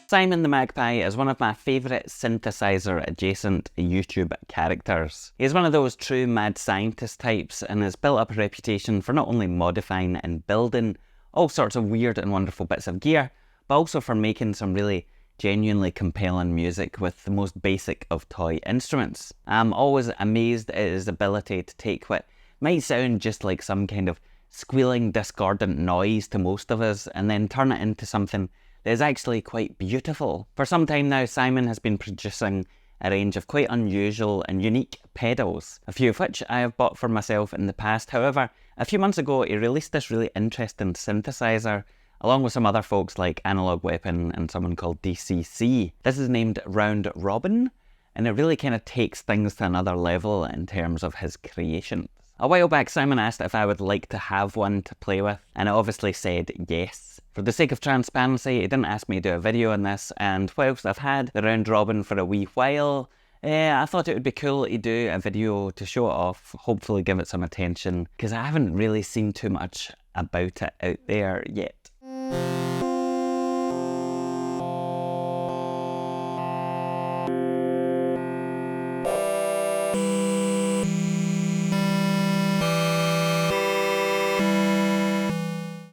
Simon the Magpie is one of my favourite synthesizer adjacent YouTube characters. He's one of those true mad scientist types and has built up a reputation for not only modifying and building all sorts of weird and wonderful bits of gear, but also for making some really genuinely compelling music with the most basic of toy instruments. I'm always amazed at his ability to take what might sound just like some kind of squealing discordant noise to most of us and then turn it into something that is actually quite beautiful. For some time now, Simon has been producing a range of quite unusual and unique pedals, a few of which I have bought for myself in the past. However, a few months ago he released this really interesting synthesizer along with some other folks like Analog Weapon and someone called DCC. This is named Round Robin, and it really kind of takes things to another level in terms of his creations. A while back, Simon asked if I would like to have one to play with, and I obviously said yes. For the sake of transparency, he didn't ask me to do a video on this, and whilst I've had the Round Robin for a wee while, I thought it would be cool to do a video to show it off, hopefully give it some attention, because I haven't really seen too much about it out there yet.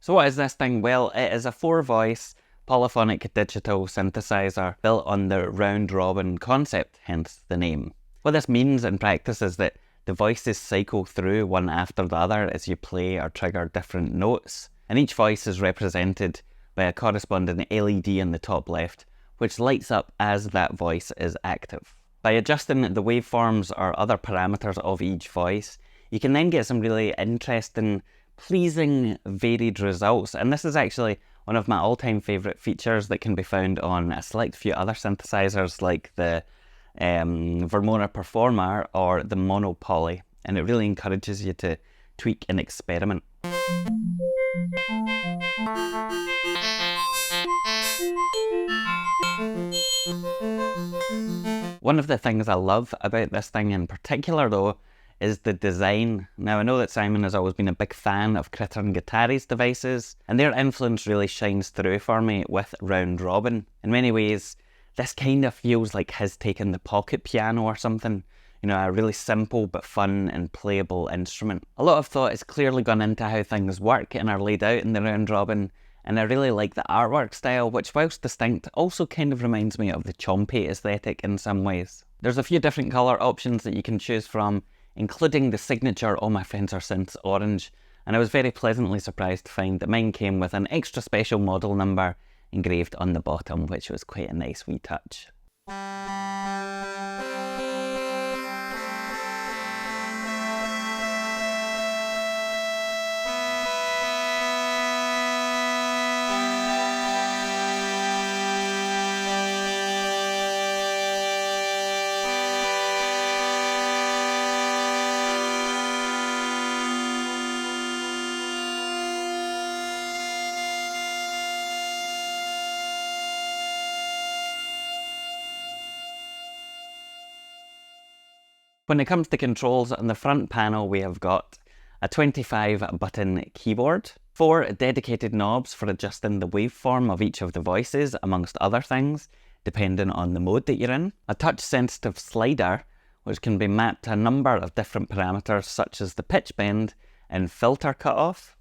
So what is this thing? Well, it is a 4-voice polyphonic digital synthesizer built on the round robin concept, hence the name. What this means in practice is that the voices cycle through one after the other as you play or trigger different notes, and each voice is represented by a corresponding LED in the top left, which lights up as that voice is active. By adjusting the waveforms or other parameters of each voice, you can then get some really interesting, pleasing, varied results, and this is actually one of my all-time favourite features that can be found on a select few other synthesizers like the Vermona Performer or the Mono Poly, and it really encourages you to tweak and experiment. One of the things I love about this thing in particular though is the design. Now I know that Simon has always been a big fan of Critter and Guitari's devices, and their influence really shines through for me with Round Robin. In many ways, this kind of feels like his taking the pocket piano or something. You know, a really simple but fun and playable instrument. A lot of thought has clearly gone into how things work and are laid out in the Round Robin, and I really like the artwork style, which whilst distinct, also kind of reminds me of the Chompy aesthetic in some ways. There's a few different colour options that you can choose from, including the signature All My Friends Are Synths orange, and I was very pleasantly surprised to find that mine came with an extra special model number engraved on the bottom, which was quite a nice wee touch. When it comes to controls, on the front panel we have got a 25 button keyboard, 4 dedicated knobs for adjusting the waveform of each of the voices, amongst other things, depending on the mode that you're in, a touch sensitive slider which can be mapped to a number of different parameters such as the pitch bend and filter cutoff,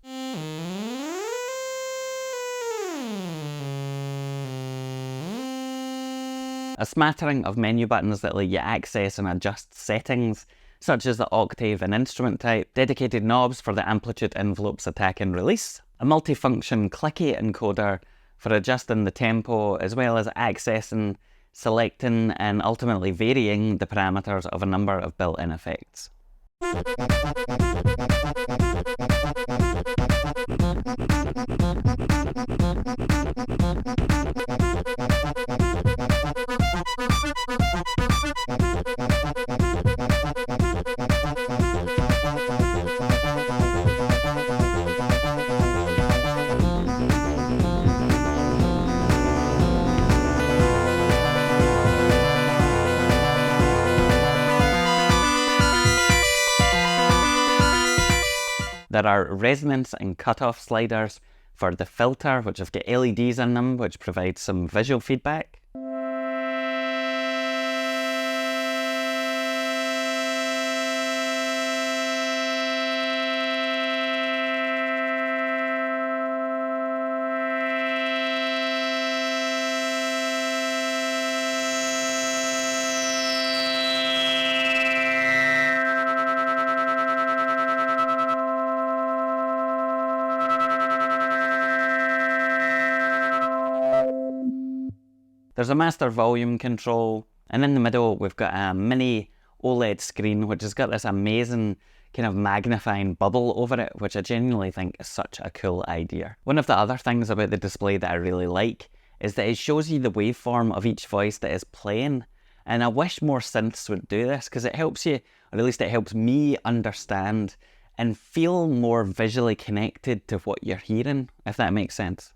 a smattering of menu buttons that let you access and adjust settings, such as the octave and instrument type, dedicated knobs for the amplitude envelopes attack and release, a multifunction clicky encoder for adjusting the tempo, as well as accessing, selecting and ultimately varying the parameters of a number of built-in effects. There are resonance and cutoff sliders for the filter, which have got LEDs in them, which provide some visual feedback. There's a master volume control, and in the middle we've got a mini OLED screen which has got this amazing kind of magnifying bubble over it, which I genuinely think is such a cool idea. One of the other things about the display that I really like is that it shows you the waveform of each voice that is playing, and I wish more synths would do this because it helps you, or at least it helps me understand and feel more visually connected to what you're hearing, if that makes sense.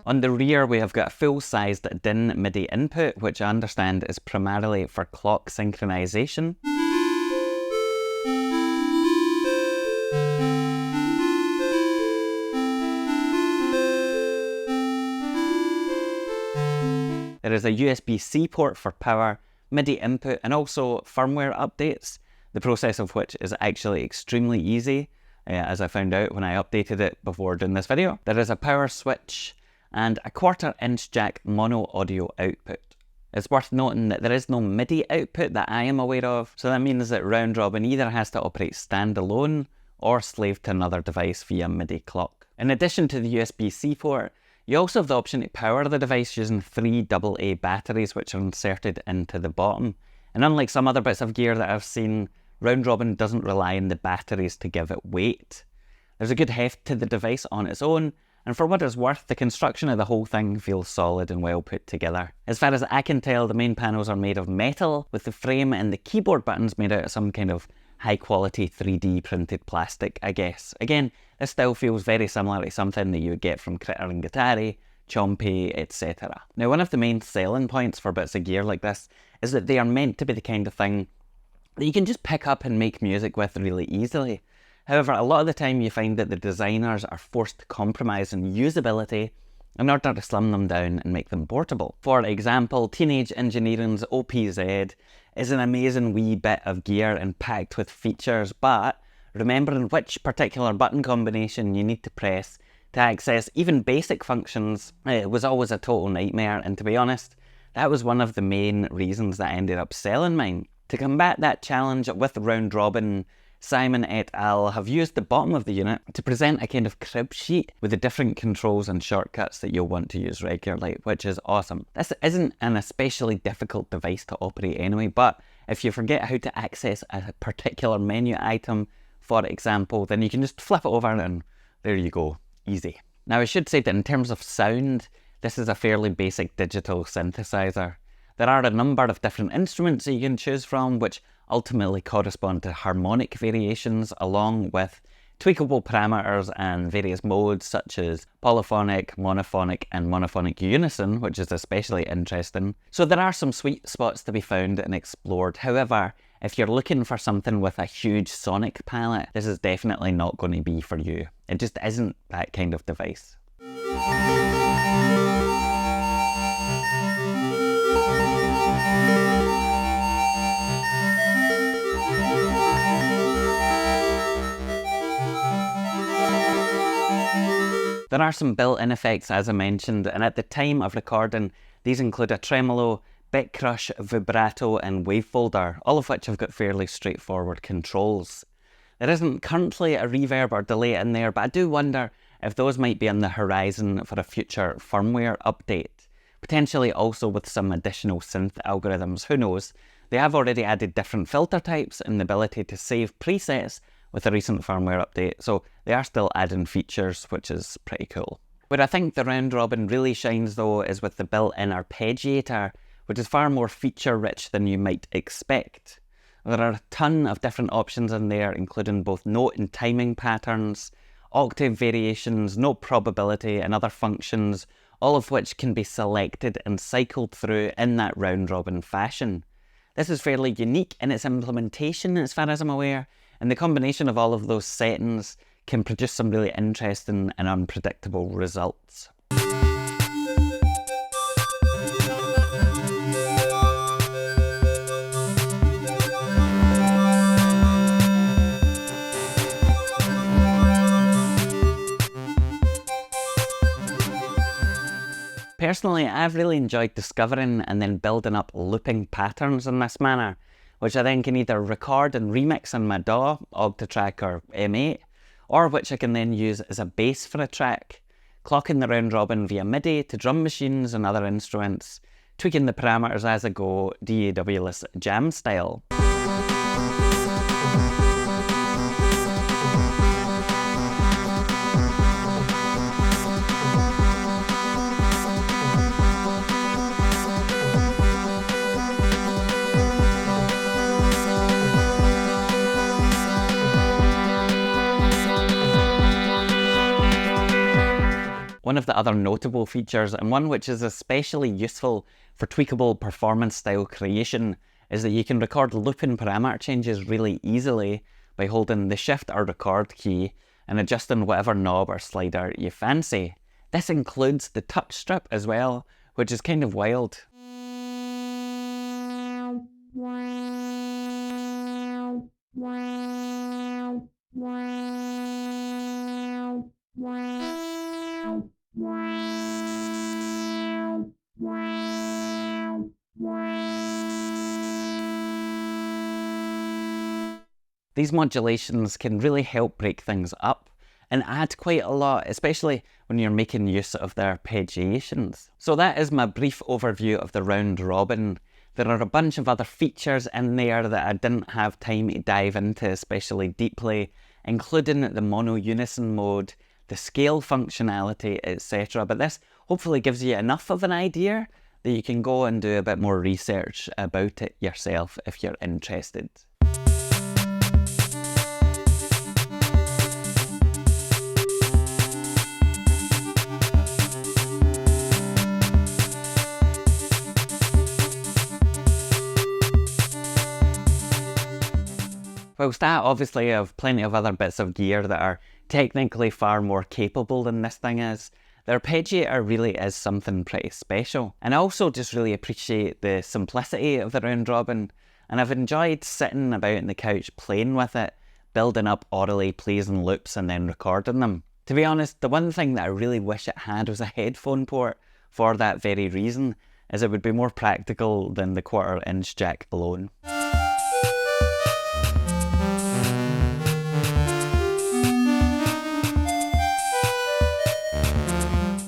On the rear we have got a full-sized DIN MIDI input, which I understand is primarily for clock synchronization. There is a USB-C port for power, MIDI input, and also firmware updates, the process of which is actually extremely easy, as I found out when I updated it before doing this video. There is a power switch and a 1/4-inch jack mono audio output. It's worth noting that there is no MIDI output that I am aware of, so that means that Round Robin either has to operate standalone or slave to another device via MIDI clock. In addition to the USB-C port, you also have the option to power the device using 3 AA batteries which are inserted into the bottom. And unlike some other bits of gear that I've seen, Round Robin doesn't rely on the batteries to give it weight. There's a good heft to the device on its own, and for what it's worth, the construction of the whole thing feels solid and well put together. As far as I can tell, the main panels are made of metal, with the frame and the keyboard buttons made out of some kind of high quality 3D printed plastic, I guess. Again, this still feels very similar to something that you would get from Critter and Guitari, Chompy, etc. Now, one of the main selling points for bits of gear like this is that they are meant to be the kind of thing that you can just pick up and make music with really easily. However, a lot of the time you find that the designers are forced to compromise on usability in order to slim them down and make them portable. For example, Teenage Engineering's OPZ is an amazing wee bit of gear and packed with features, but remembering which particular button combination you need to press to access even basic functions was always a total nightmare, and to be honest, that was one of the main reasons that I ended up selling mine. To combat that challenge with Round Robin, Simon et al. Have used the bottom of the unit to present a kind of crib sheet with the different controls and shortcuts that you'll want to use regularly, which is awesome. This isn't an especially difficult device to operate anyway, but if you forget how to access a particular menu item, for example, then you can just flip it over and there you go, easy. Now I should say that in terms of sound, this is a fairly basic digital synthesizer. There are a number of different instruments that you can choose from, which ultimately correspond to harmonic variations along with tweakable parameters and various modes such as polyphonic, monophonic and monophonic unison, which is especially interesting. So there are some sweet spots to be found and explored. However, if you're looking for something with a huge sonic palette, this is definitely not going to be for you. It just isn't that kind of device. There are some built-in effects, as I mentioned, and at the time of recording, these include a tremolo, bit crush, vibrato and wavefolder, all of which have got fairly straightforward controls. There isn't currently a reverb or delay in there, but I do wonder if those might be on the horizon for a future firmware update, potentially also with some additional synth algorithms, who knows. They have already added different filter types and the ability to save presets with a recent firmware update, so they are still adding features, which is pretty cool. Where I think the Round Robin really shines though is with the built-in Arpeggiator, which is far more feature-rich than you might expect. There are a ton of different options in there, including both note and timing patterns, octave variations, note probability and other functions, all of which can be selected and cycled through in that round-robin fashion. This is fairly unique in its implementation as far as I'm aware, and the combination of all of those settings can produce some really interesting and unpredictable results. Personally, I've really enjoyed discovering and then building up looping patterns in this manner, which I then can either record and remix on my DAW, Octatrack or M8, or which I can then use as a bass for a track, clocking the round robin via MIDI to drum machines and other instruments, tweaking the parameters as I go, DAW-less jam style. One of the other notable features, and one which is especially useful for tweakable performance style creation, is that you can record looping parameter changes really easily by holding the Shift or Record key and adjusting whatever knob or slider you fancy. This includes the touch strip as well, which is kind of wild. These modulations can really help break things up and add quite a lot, especially when you're making use of their arpeggiations. So that is my brief overview of the round robin. There are a bunch of other features in there that I didn't have time to dive into especially deeply, including the mono unison mode, the scale functionality, etc. But this hopefully gives you enough of an idea that you can go and do a bit more research about it yourself if you're interested. Whilst I obviously have plenty of other bits of gear that are technically far more capable than this thing is, the Arpeggiator really is something pretty special. And I also just really appreciate the simplicity of the round robin, and I've enjoyed sitting about on the couch playing with it, building up aurally pleasing loops and then recording them. To be honest, the one thing that I really wish it had was a headphone port for that very reason, as it would be more practical than the 1/4" jack alone.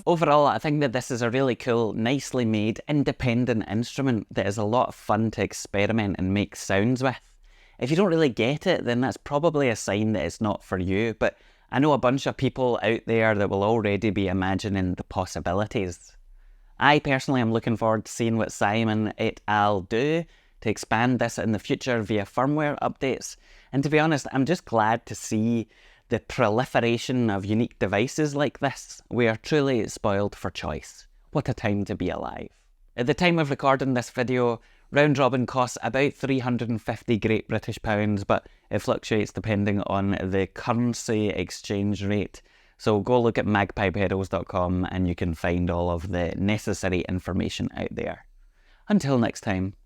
Overall, I think that this is a really cool, nicely made, independent instrument that is a lot of fun to experiment and make sounds with. If you don't really get it, then that's probably a sign that it's not for you, but I know a bunch of people out there that will already be imagining the possibilities. I personally am looking forward to seeing what Simon et al. Do to expand this in the future via firmware updates, and to be honest, I'm just glad to see the proliferation of unique devices like this. We are truly spoiled for choice. What a time to be alive. At the time of recording this video, round robin costs about 350 Great British pounds, but it fluctuates depending on the currency exchange rate. So go look at magpiepedals.com and you can find all of the necessary information out there. Until next time.